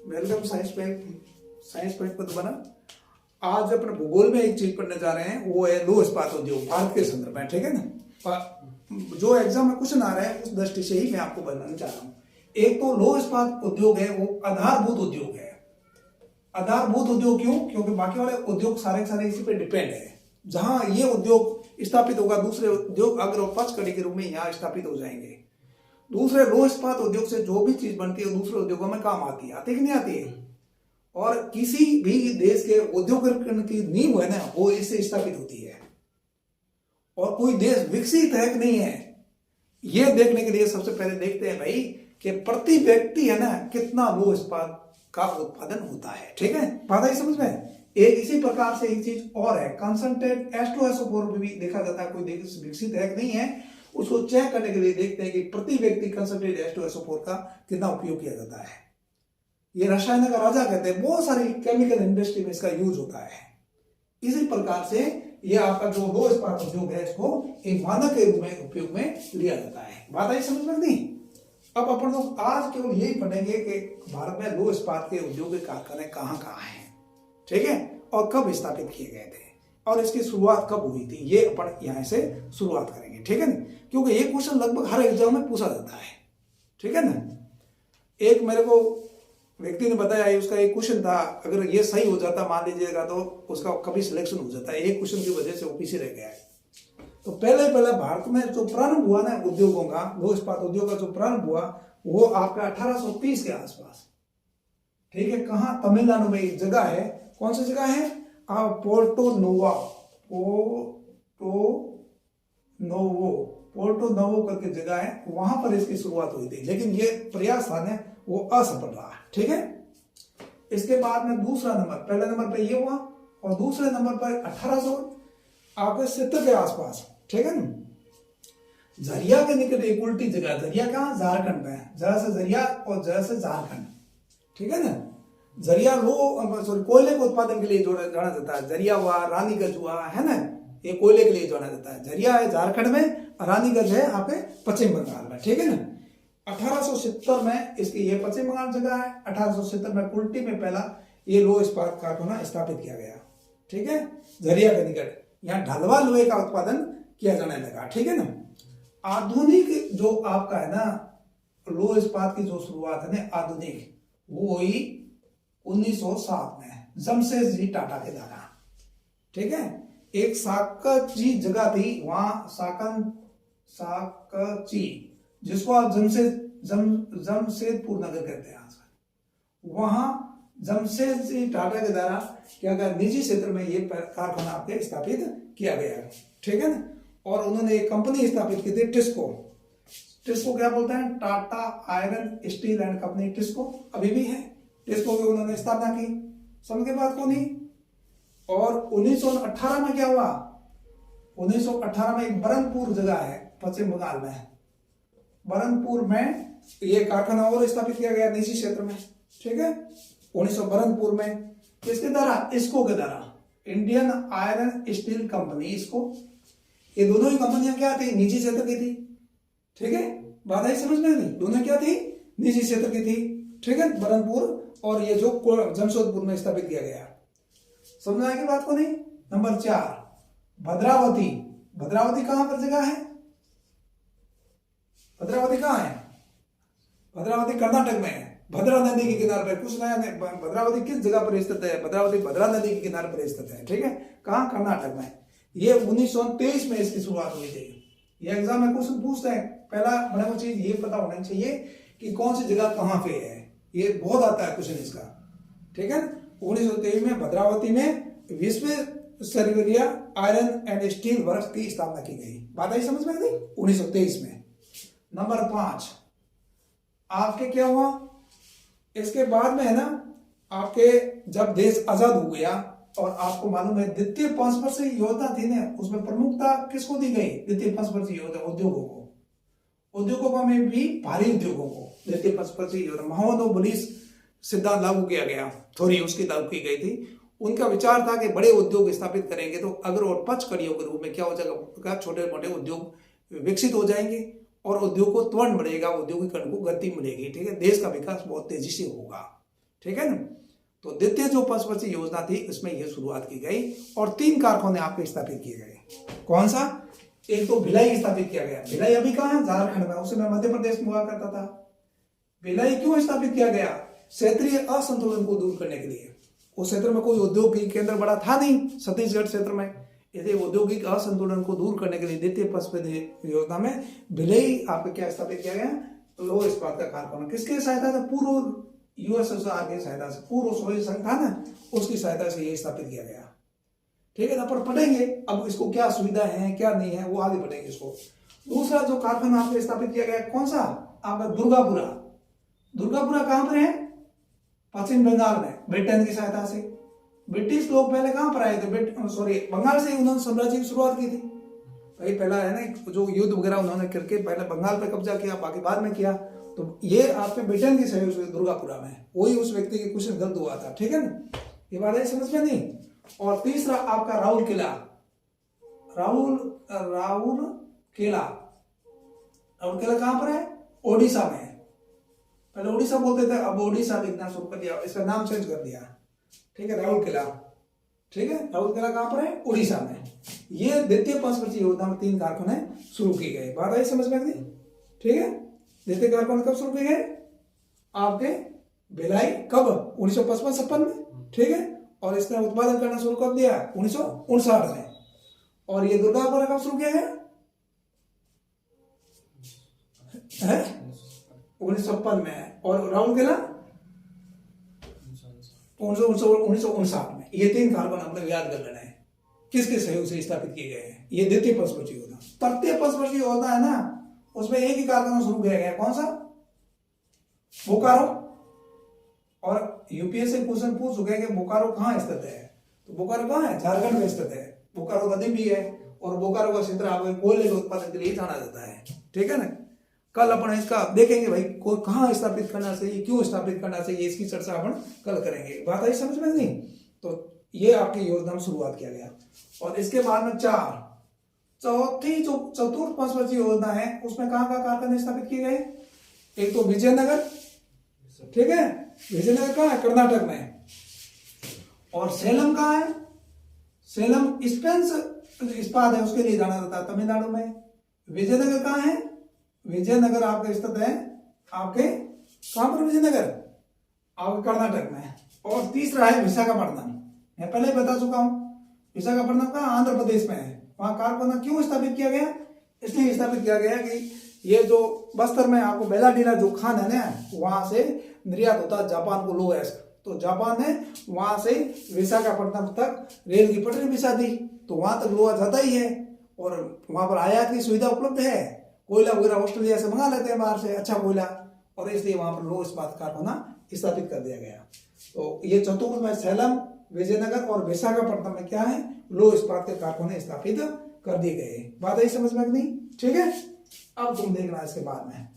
Welcome science point पर दोबारा। आज अपने भूगोल में एक चीज पढ़ने जा रहे हैं, वो है लौह इस्पात उद्योग भारत के संदर्भ में। ठीक है ना। जो एग्जाम में क्वेश्चन आ रहे हैं उस दृष्टि से ही मैं आपको बताना चाह रहा हूँ। एक तो लौह इस्पात उद्योग है, वो आधारभूत उद्योग है। आधारभूत उद्योग क्यों? क्योंकि बाकी वाले उद्योग सारे के सारे इसी पे डिपेंड है। जहां ये उद्योग स्थापित होगा, दूसरे उद्योग अग्र और पक्ष कड़ी के रूप में यहाँ स्थापित हो जाएंगे। दूसरे लौह इस्पात उद्योग से जो भी चीज बनती है दूसरे उद्योगों में काम आती है कि नहीं आती है। और किसी भी देश के औद्योगिकरण की नींव है ना, वो इससे स्थापित होती है। और कोई देश विकसित है कि नहीं है, ये देखने के लिए सबसे पहले देखते हैं भाई कि प्रति व्यक्ति है ना कितना लौह इस्पात का उत्पादन होता है। ठीक है, बात आई समझ में। एक इसी प्रकार से एक चीज और है, कंसंट्रेट H2SO4 भी देखा जाता है। कोई देश विकसित है कि नहीं है, उसको चेक करने के लिए देखते हैं कि प्रति व्यक्ति कंसंट्रेट H2SO4 का कितना उपयोग किया जाता है। ये रसायन का राजा कहते हैं, बहुत सारी केमिकल इंडस्ट्री में इसका यूज होता है। इसी प्रकार से ये आपका जो लौह इस्पात उद्योग है, इसको एक मानक के रूप में उपयोग में लिया जाता है। बात आई समझ में नहीं। अब अपन लोग आज केवल यही पढ़ेंगे कि भारत में लौह इस्पात के उद्योग के कारखाने कहाँ कहाँ हैं, ठीक है, और कब स्थापित किए गए थे और इसकी शुरुआत कब हुई थी, ये अपन यहाँ से शुरुआत करेंगे। ठीक है ना, क्योंकि ये क्वेश्चन लगभग हर एग्जाम में पूछा जाता है। ठीक है ना। एक मेरे को व्यक्ति ने बताया, उसका एक क्वेश्चन था, अगर ये सही हो जाता मान लीजिएगा तो उसका कभी सिलेक्शन हो जाता है। एक क्वेश्चन की वजह से वो पीछे रह गया है। तो पहले भारत में जो प्रारंभ हुआ ना उद्योगों का, लौह इस्पात उद्योग का जो प्रारंभ हुआ वो आपका 1830 के आसपास। ठीक है, कहाँ? तमिलनाडु में एक जगह है। कौन सी जगह है? पोर्टो नोवो करके जगह है, वहां पर इसकी शुरुआत हुई थी। लेकिन ये प्रयास था ना वो असफल रहा। ठीक है। इसके बाद में दूसरा नंबर, पहले नंबर पे ये हुआ और दूसरे नंबर पर 1870 के आसपास। ठीक है ना। झरिया के निकट एक उल्टी जगह, झरिया कहाँ? झारखंड में। जरा से झरिया और जरा से झारखंड। ठीक है ना। झरिया कोयले के उत्पादन के लिए जाना जाता है। झरिया हुआ, रानीगंज हुआ, है ना, ये कोयले के लिए जाना जाता है। झरिया है झारखंड में, रानीगंज है आपके पश्चिम बंगाल में। ठीक है ना। 1870 में इसकी ये पश्चिम बंगाल जगह है। 1870 में कुल्टी में पहला ये लौह इस्पात कारखाना स्थापित किया गया। ठीक है, झरिया के निकट। यहाँ ढलवा लोहे का उत्पादन किया जाने लगा। ठीक है ना। आधुनिक जो आपका है ना लौह इस्पात की जो शुरुआत है ना आधुनिक, वो हुई 1907 में जमशेदजी टाटा के द्वारा। ठीक है। एक साकची जगह थी वहां, साकची, जिसको आप जमशेदपुर नगर कहते हैं आजकल। वहां जमशेदजी टाटा के द्वारा क्या गया, निजी क्षेत्र में ये कारखाना आपके स्थापित किया गया। ठीक है ना। और उन्होंने एक कंपनी स्थापित की थी, टिस्को क्या बोलते हैं? Tata iron steel and company, TISCO अभी भी है। टिस्को की उन्होंने स्थापना की। समझ के बात को नहीं। और 1918 में क्या हुआ? 1918 में एक बरनपुर जगह है पश्चिम बंगाल में, बरनपुर में ये कारखाना और स्थापित किया गया निजी क्षेत्र में। ठीक है, 1900 बरनपुर में। किसके द्वारा? इसको के द्वारा, इंडियन आयरन स्टील कंपनी। इसको, ये दोनों ही कंपनियां क्या थी? निजी क्षेत्र की थी। ठीक है, बात आई समझ में नहीं। दोनों क्या थी? निजी क्षेत्र की थी। ठीक है, बरनपुर और ये जो जमशेदपुर में स्थापित किया गया। समझ आएगी बात को नहीं। नंबर 4, भद्रावती। भद्रावती कहां पर जगह है? भद्रावती कहां है? भद्रावती कर्नाटक में है, भद्रा नदी के किनारे पर। कुछ नया नहीं, भद्रावती किस जगह पर स्थित है? भद्रावती भद्रा नदी के किनारे पर स्थित है। ठीक है, कहां? कर्नाटक में। ये 1923 में इसकी शुरुआत हुई थी। ये एग्जाम में क्वेश्चन पूछते हैं। पहला बड़ा चीज ये पता होना चाहिए कि कौन सी जगह कहां पे है। ये बहुत आता है क्वेश्चन इसका। ठीक है, 1923 में भद्रावती में विश्व स्तरीय आयरन एंड स्टील वर्क्स की स्थापना की गई। बात आई समझ में नहीं? 1923 में। नंबर 5 आपके क्या हुआ? इसके बाद में है ना आपके, जब देश आजाद हो गया और आपको मालूम है द्वितीय पंचवर्षीय योजना थी ना, उसमें प्रमुखता किसको दी गई? द्वितीय पंचवर्षीय योजना उद्योगों को। उद्योगों में भी भारी उद्योगों को द्वितीय पंचवर्षीय योजना महामोनोपोलीज सिद्धांत लागू किया गया, थोड़ी उसकी लागू की गई थी। उनका विचार था कि बड़े उद्योग स्थापित करेंगे तो अग्र और पक्ष कड़ियों के रूप में क्या हो जाएगा, छोटे मोटे उद्योग विकसित हो जाएंगे और उद्योग को त्वरण बढ़ेगा, औद्योगिकरण को गति मिलेगी। ठीक है, देश का विकास बहुत तेजी से होगा। ठीक है ना। तो द्वितीय जो पंचवर्षीय योजना थी उसमें यह शुरुआत की गई और 3 कारखाने आपके स्थापित किए गए। कौन सा? एक तो भिलाई स्थापित किया गया। भिलाई अभी कहाँ है? झारखंड में। उसे मैं मध्य प्रदेश में हुआ करता था। भिलाई क्यों स्थापित किया गया? क्षेत्रीय असंतुलन को दूर करने के लिए। उस क्षेत्र में कोई औद्योगिक केंद्र बड़ा था नहीं, छत्तीसगढ़ क्षेत्र में। इसलिए औद्योगिक असंतुलन को दूर करने के लिए द्वितीय पंचवर्षीय योजना में भिलाई आपको क्या स्थापित किया गया? लौह इस्पात का कारखाना। किसकी सहायता से? पूर्व यूएसएसआर की सहायता से, पूर्व सोवियत संघ था ना, उसकी सहायता से ये स्थापित किया गया। ठीक है ना। पर पढ़ेंगे अब इसको क्या सुविधा है क्या नहीं है, वो आगे पढ़ेंगे इसको। दूसरा जो कारखाना आपको स्थापित किया गया कौन सा? आपका दुर्गापुरा। दुर्गापुरा कहां पर है? पश्चिम बंगाल में, ब्रिटेन की सहायता से। ब्रिटिश लोग पहले कहां पर आए थे? बंगाल से उन्होंने साम्राज्य की शुरुआत की थी भाई। पहला है ना जो युद्ध वगैरह उन्होंने करके पहले बंगाल पे कब्जा किया, बाकी बाद में किया। तो ये आपके ब्रिटेन की सहयोग से दुर्गापुरा में वही उस व्यक्ति की कुछ गलत हुआ था। ठीक है ना, ये बात है समझ में नहीं। और तीसरा आपका राउर किला। राउर किला कहां पर है? ओडिशा में। पहले ओडिशा बोलते थे, अब ओडिशा लिखना शुरू कर दिया, इसका नाम चेंज कर दिया। ठीक है, राउर किला। ठीक है, राउर किला कहां पर है? ओडिशा में। ये द्वितीय पंचवर्षीय योजना में 3 कारखाने शुरू किए गए। बात आई समझ में? ठीक है, द्वितीय कारखाने कब शुरू किए गए? आपके भिलाई कब? 1955-56 में। ठीक है, और इसने उत्पादन करना शुरू कर दिया 1959 में। और ये दुर्गापुरा कब शुरू किया गया? 1956 में। और राउर किला 1959 में। ये 3 कारखाने अपने याद कर लेना है, किसके सहयोग से स्थापित किए गए हैं। ये द्वितीय पंचवर्षीय योजना। तृतीय पंचवर्षीय योजना है ना, उसमें एक ही कारखाना शुरू किया गया। कौन सा? बोकारो। और यूपीएससी क्वेश्चन पूछ चुके हैं कि बोकारो कहाँ स्थित है। तो बोकारो कहाँ है? झारखंड में स्थित है। बोकारो नदी भी है और बोकारो का क्षेत्र आपको कोयले के उत्पादन के लिए जाना जाता है। ठीक है ना। कल अपन इसका देखेंगे भाई, को कहाँ स्थापित करना चाहिए, क्यों स्थापित करना चाहिए, इसकी चर्चा अपन कल करेंगे। बात आई समझ में? नहीं तो ये आपकी योजना में शुरुआत किया गया। और इसके बाद में चौथी जो चतुर्थ पंचवर्षीय योजना है उसमें कहाँ का कारखाने स्थापित किए गए? एक तो विजयनगर। ठीक है, विजयनगर कहाँ है? कर्नाटक में। और सेलम कहाँ है? सेलम स्पेन इस्पात है, उसके लिए जाना जाता है, तमिलनाडु में। विजयनगर कहाँ है? विजयनगर आपके स्थित है आपके कहां पर? विजयनगर आपके कर्नाटक में। और तीसरा है विशाखापट्टनम। मैं पहले बता चुका हूं, विशाखापट्टनम का आंध्र प्रदेश में है। वहां कारखाना क्यों स्थापित किया गया? इसलिए स्थापित किया गया कि ये जो बस्तर में आपको बेलाडीला जो खान है ना, वहां से निर्यात होता है जापान को लोहा। तो जापान ने वहां से विशाखापट्टनम तक रेल की पटरी बिछा दी, तो वहां तक लोहा जाता ही है। और वहां पर आयात की सुविधा उपलब्ध है। कोयला वगैरह ऑस्ट्रेलिया से मंगा लेते हैं बाहर से, अच्छा कोयला। और इसलिए वहां पर लौह इस्पात कारखाना स्थापित कर दिया गया। तो ये चतुर्थ में सेलम, विजयनगर और विशाखापट्टनम में क्या है? लौह इस्पात के कारखाने स्थापित कर दिए गए। बात आई समझ में? नहीं। ठीक है, अब तुम देखना इसके बाद में।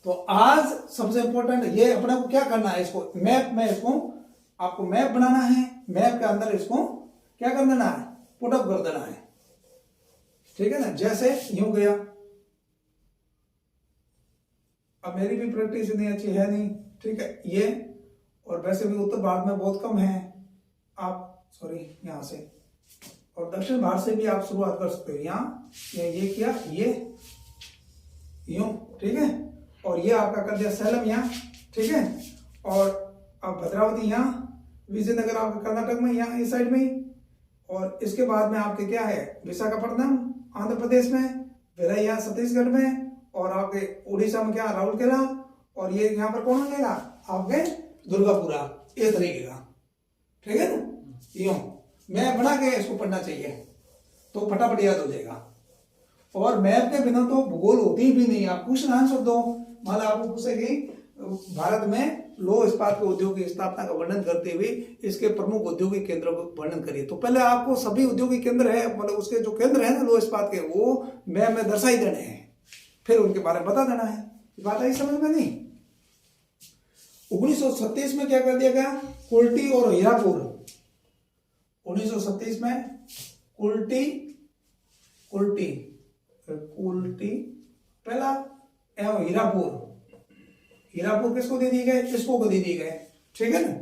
तो आज सबसे इंपॉर्टेंट ये अपने को क्या करना है, इसको मैप में इसको आपको मैप बनाना है। मैप के अंदर इसको क्या कर देना है? पुटअप कर देना है। ठीक है ना, जैसे यूं गया। अब मेरी भी प्रैक्टिस इतनी अच्छी है नहीं। ठीक है, ये और वैसे भी उत्तर भारत में बहुत कम है। आप यहां से, और दक्षिण भारत से भी आप शुरुआत कर सकते हो। यहाँ ये किया, ये यूं। ठीक है, और ये आपका कर दिया सेलम यहाँ। ठीक है, और अब भद्रावती यहाँ, विजयनगर आपका कर्नाटक में यहाँ इस साइड में ही। और इसके बाद में आपके क्या है? विशाखापट्टनम आंध्र प्रदेश में, भिलाई यहाँ छत्तीसगढ़ में, और आपके उड़ीसा में क्या? राउरकेला। और ये यहाँ पर कौन लगेगा? आपके दुर्गापुरा। इस तरीके का। ठीक है ना, यूं मैप बना के इसको पढ़ना चाहिए तो फटाफट याद हो जाएगा। और मैप के बिना तो भूगोल होती भी नहीं। आप क्वेश्चन आंसर दो, मान लो आपको पूछेगी भारत में लौह इस्पात के उद्योग की स्थापना का वर्णन करते हुए इसके प्रमुख औद्योगिक केंद्रों का वर्णन करिए। तो पहले आपको सभी औद्योगिक केंद्र है, मतलब उसके जो केंद्र है ना लौह इस्पात के, वो मैप में दर्शाई देने हैं, फिर उनके बारे में बता देना है। बात आई समझ में? नहीं। 1937 में क्या कर दिया गया? कुल्टी और हीरापुर। 1937 में कुल्टी पहला एवं हीरापुर हीरापुर किसको दे दिए गए, इसको को दे दिए गए, ठीक है ना।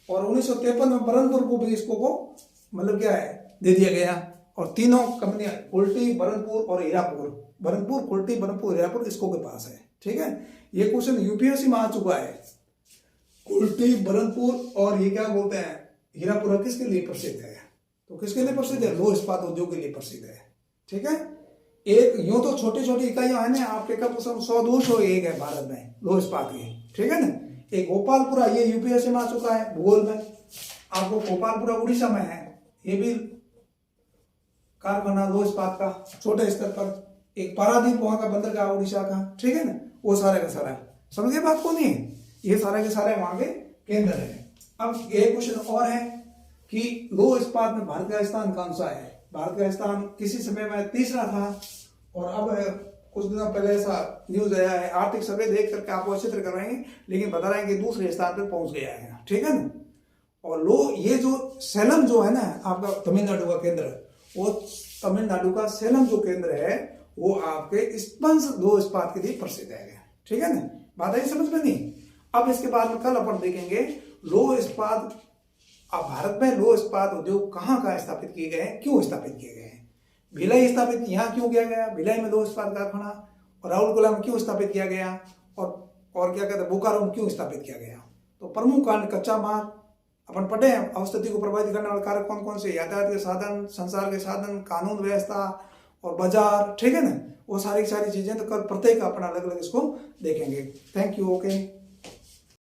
और 1953 में बरनपुर को भी इसको को मतलब क्या है दे दिया गया। और तीनों कंपनियां कुल्टी, बरनपुर और हीरापुर, बरनपुर, कुल्टी, बरनपुर, हीरापुर इसको के पास है, ठीक है। ये क्वेश्चन यूपीएससी में आ चुका है। कुल्टी, बरनपुर और ये क्या बोलते हैं हीरापुर किसके लिए प्रसिद्ध है, तो किसके लिए प्रसिद्ध है, लौह इस्पात उद्योग के लिए प्रसिद्ध है, ठीक है। एक यूं तो छोटी छोटी इकाइयां है ना, आपके कब 100-200 एक है भारत में लौह इस्पात की, ठीक है ना। एक गोपालपुरा, ये यूपीएससी में आ चुका है भूगोल में, आपको गोपालपुरा उड़ीसा में है, ये भी कारखाना लौह इस्पात का छोटे स्तर पर। एक पारादीप वहां का बंदरगाह उड़ीसा का, ठीक है ना, वो सारे का सारा समझ गए बात को नहीं है, ये सारे के सारे वहां के केंद्र है। अब एक क्वेश्चन और है कि लौह इस्पात में भारत का स्थान कौन सा है। भारत का स्थान किसी समय में तीसरा था, और अब कुछ दिनों पहले ऐसा न्यूज आया है, आर्थिक सर्वे देख करके आपको अच्छे तरह करवाएंगे, लेकिन बता रहे हैं कि दूसरे स्थान पर पहुंच गया है, ठीक है ना। और ये जो सेलम जो है ना आपका तमिलनाडु का केंद्र, वो तमिलनाडु का सेलम जो केंद्र है वो आपके स्पंज लौह इस्पात के लिए प्रसिद्ध है, ठीक है ना। बात आई समझ में नहीं। अब इसके बाद में कल अपन देखेंगे लौह इस्पात, अब भारत में लौह इस्पात उद्योग कहाँ कहाँ स्थापित किए गए हैं, क्यों स्थापित किए गए हैं। भिलाई स्थापित यहाँ क्यों किया गया, भिलाई में लौह इस्पात कारखाना, और राउरकेला में क्यों स्थापित किया गया, और क्या कहते हैं बोकारो में क्यों स्थापित किया गया। तो प्रमुख कारण कच्चा माल अपन पढ़े हैं, अवस्थिति को प्रभावित करने वाले कारक कौन कौन से, यातायात के साधन, संचार के साधन, कानून व्यवस्था और बाजार, ठीक है ना। वो सारी चीजें तो कल प्रत्येक अपना अलग अलग इसको देखेंगे। Thank you, okay.